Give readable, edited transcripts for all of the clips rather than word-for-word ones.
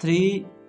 3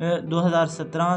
2017؟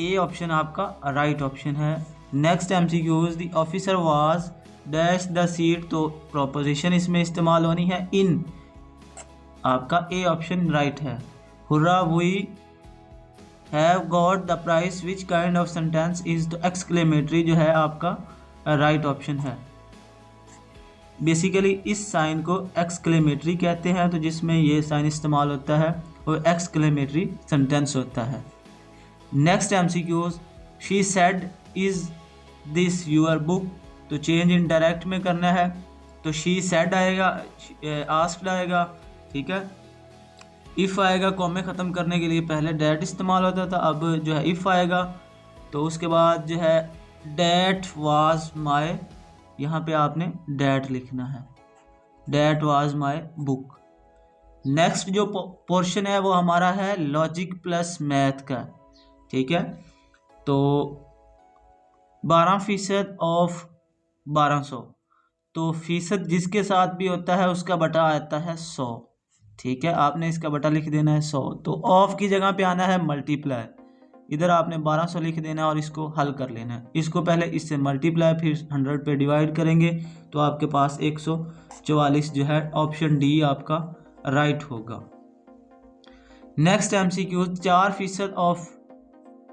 A option आपका right option है। Next MCQs, the officer was dash the seat, तो preposition इसमें इस्तेमाल होनी है इन, आपका ए ऑप्शन राइट है। Hurrah we have got the prize, which kind of sentence is, तो एक्सक्लेमेटरी जो है आपका राइट ऑप्शन है। बेसिकली इस साइन को एक्सक्लेमेटरी कहते हैं, तो जिसमें ये साइन इस्तेमाल होता है वो एक्सक्लेमेटरी सेंटेंस होता है। Next MCQs, she said is this your book, तो चेंज इन डायरेक्ट में करना है, तो शी सेड आएगा, आस्क्ड आएगा, ठीक है। इफ़ आएगा कॉमे ख़त्म करने के लिए, पहले डैट इस्तेमाल होता था, अब जो है इफ़ आएगा, तो उसके बाद जो है डैट वाज माई, यहाँ पे आपने डैट लिखना है, that was my book. Next जो पोर्शन है वो हमारा है लॉजिक प्लस मैथ का, ठीक है। तो 12% ऑफ 1200, तो फीसद जिसके साथ भी होता है उसका बटा आता है 100, ठीक है। आपने इसका बटा लिख देना है 100, तो ऑफ की जगह पे आना है मल्टीप्लाई, इधर आपने 1200 लिख देना है और इसको हल कर लेना है। इसको पहले इससे मल्टीप्लाई फिर 100 पे डिवाइड करेंगे तो आपके पास 144 जो है ऑप्शन डी आपका राइट होगा। Next MCQ, 4% of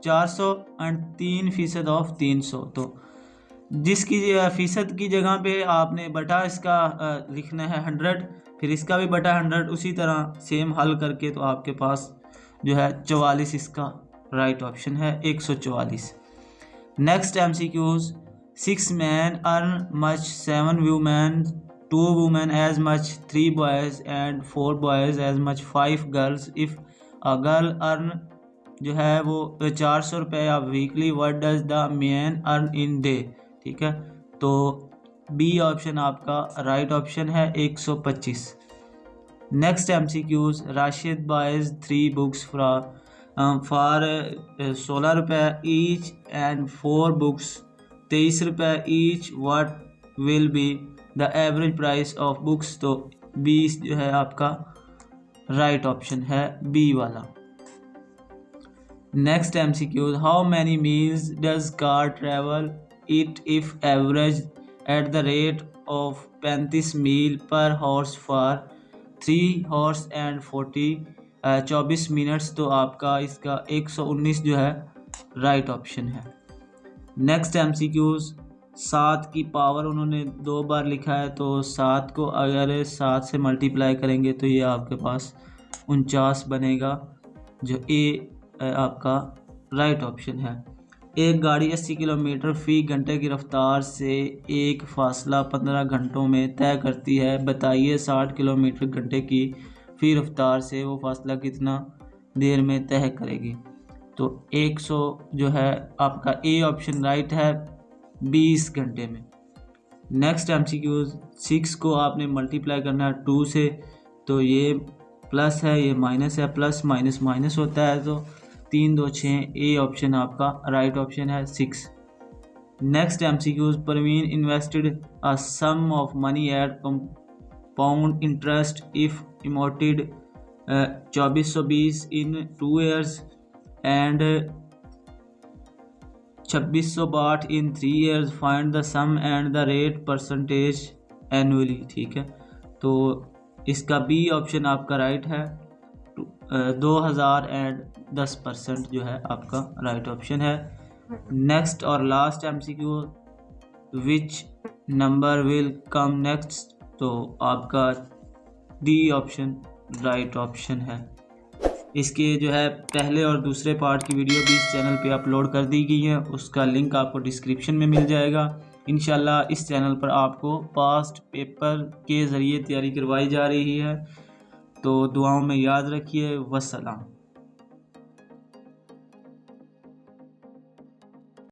400 and 3% of 300, तो जिसकी फीसद की जगह पे आपने बटा इसका लिखना है 100, फिर इसका भी बटा 100, उसी तरह सेम हल करके तो आपके पास जो है 44 इसका राइट ऑप्शन है, 144। Next MCQs, 6 men earn much, 7 women, 2 women as much, 3 boys and 4 boys as much, 5 girls, if a girl earn जो है वो 400 रुपये या weekly, what does the man earn in day, ठीक है। तो बी ऑप्शन आपका राइट ऑप्शन है, 125। Next MCQs, Rashid buys 3 books for 16 रुपये ईच एंड 4 बुक्स 23 रुपये each, what will be the average price of books, तो 20 जो है आपका राइट ऑप्शन है, बी वाला। Next MCQ, how many miles does car travel it if average at the rate of 35 mile per hours for 3 hours and 24 minutes, तो आपका इसका 119 जो है राइट ऑप्शन है। नेक्स्ट MCQs, 7 की पावर उन्होंने 2 बार लिखा है, तो 7 को अगर 7 से मल्टीप्लाई करेंगे तो ये आपके पास 49 बनेगा, जो ए आपका राइट ऑप्शन है। एक गाड़ी 80 किलोमीटर फी घंटे की रफ्तार से एक फासला 15 घंटों में तय करती है, बताइए 60 किलोमीटर घंटे की फी रफ्तार से वो फासला कितना देर में तय करेगी, तो 100 जो है आपका ए ऑप्शन राइट है, 20 घंटे में। नेक्स्ट MCQ, 6 को आपने मल्टीप्लाई करना है 2 से, तो ये प्लस है ये माइनस है, प्लस माइनस माइनस होता है, तो 3 2 6, ए ऑप्शन आपका राइट ऑप्शन है, 6। Next MCQ, Parveen invested a sum of money at compound interest if amounted 2420 in 2 years and 2660 in 3 years, find the sum and the rate percentage annually, ठीक है। तो इसका B option आपका right है, 2010% जो है आपका राइट ऑप्शन है। नेक्स्ट और last MCQ, which number will come next, तो आपका डी ऑप्शन राइट ऑप्शन है। इसके जो है पहले और दूसरे पार्ट की वीडियो भी इस चैनल पे अपलोड कर दी गई है, उसका लिंक आपको डिस्क्रिप्शन में मिल जाएगा। इंशाल्लाह इस चैनल पर आपको पास्ट पेपर के ज़रिए तैयारी करवाई जा रही है, तो दुआओं में याद रखिए। वस्सलाम।